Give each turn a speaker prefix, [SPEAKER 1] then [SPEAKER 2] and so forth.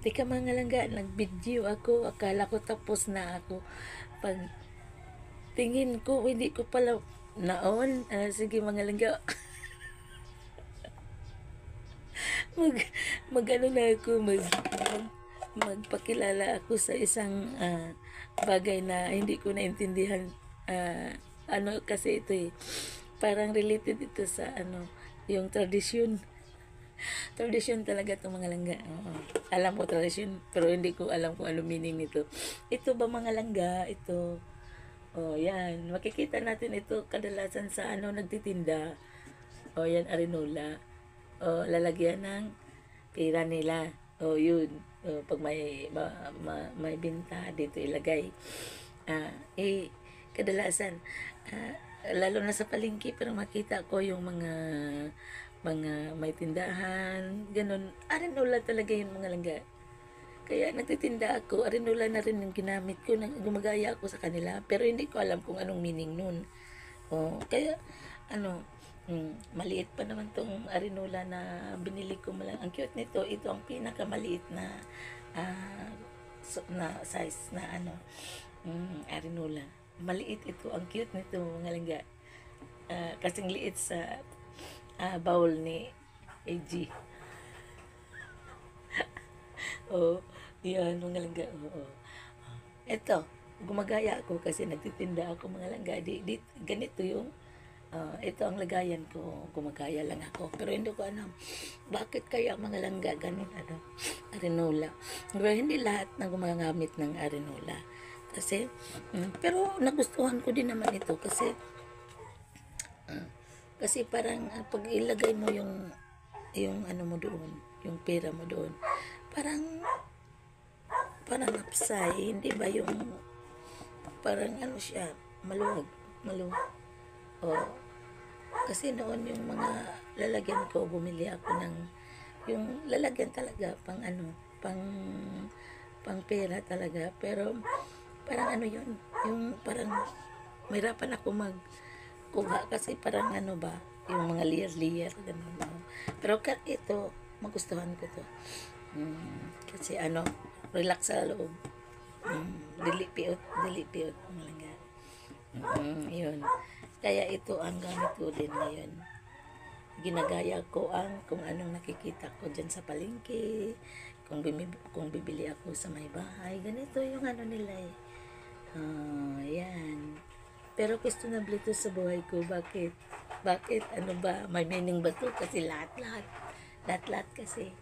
[SPEAKER 1] Tika mga langga, nag-video ako. Akala ko tapos na ako. Pag tingin ko, hindi ko pala naon. Sige mga langga. mag, ano na ako, magpakilala ako sa isang bagay na hindi ko naintindihan. Ano kasi ito eh. Parang related ito sa ano, yung tradisyon. Tradisyon talaga itong mga langga. Oo. Alam ko tradisyon, pero hindi ko alam kung ano meaning nito. Ito ba mga langga? Ito. Oh, yan. Makikita natin ito kadalasan sa ano nagtitinda. Oh, yan, arenola. Oh, lalagyan ng pera nila. Oh, yun. Oh, pag may binta, dito ilagay. Kadalasan, lalo na sa palengke, pero makita ko yung mga may tindahan, ganun. Arenola talaga yung mga langga. Kaya nagtitinda ako, arenola na rin yung ginamit ko, gumagaya ako sa kanila, pero hindi ko alam kung anong meaning nun. Oh, kaya, ano, maliit pa naman tong arenola na binili ko. Ang cute nito, ito ang pinakamaliit na na size na ano, arenola. Maliit ito, ang cute nito mga langga. Kasing liit sa bowl ni AG. Oh, yan mga langga. Oo. Ito, gumagaya ako kasi nagtitinda ako mga langga. Ganito yung ito ang lagayan ko. Gumagaya lang ako. Pero hindi ko alam bakit kaya mga langga ganun ano, arenola. Pero hindi lahat na gumagamit ng arenola. Kasi, pero nagustuhan ko din naman ito kasi parang pag ilagay mo yung ano mo doon, yung pera mo doon, parang napsay, hindi ba yung parang ano siya, maluwag. Oh, kasi noon yung mga lalagyan ko, bumili ako ng yung lalagyan talaga pang ano, pang pera talaga, pero parang ano yun, yung parang mahirapan ako magkuha kasi parang ano ba, yung mga layer ganun. No? Pero ito, magustuhan ko to. Kasi ano, relax sa loob. Dili piot, malaga. Yun. Kaya ito ang gamit ko din ngayon. Ginagaya ko ang kung anong nakikita ko dyan sa palengke, kung bibili ako sa may bahay, ganito yung ano nila eh. Yan. Pero questionable ito sa buhay ko. Bakit? Bakit? Ano ba? May meaning ba to? Kasi lahat-lahat kasi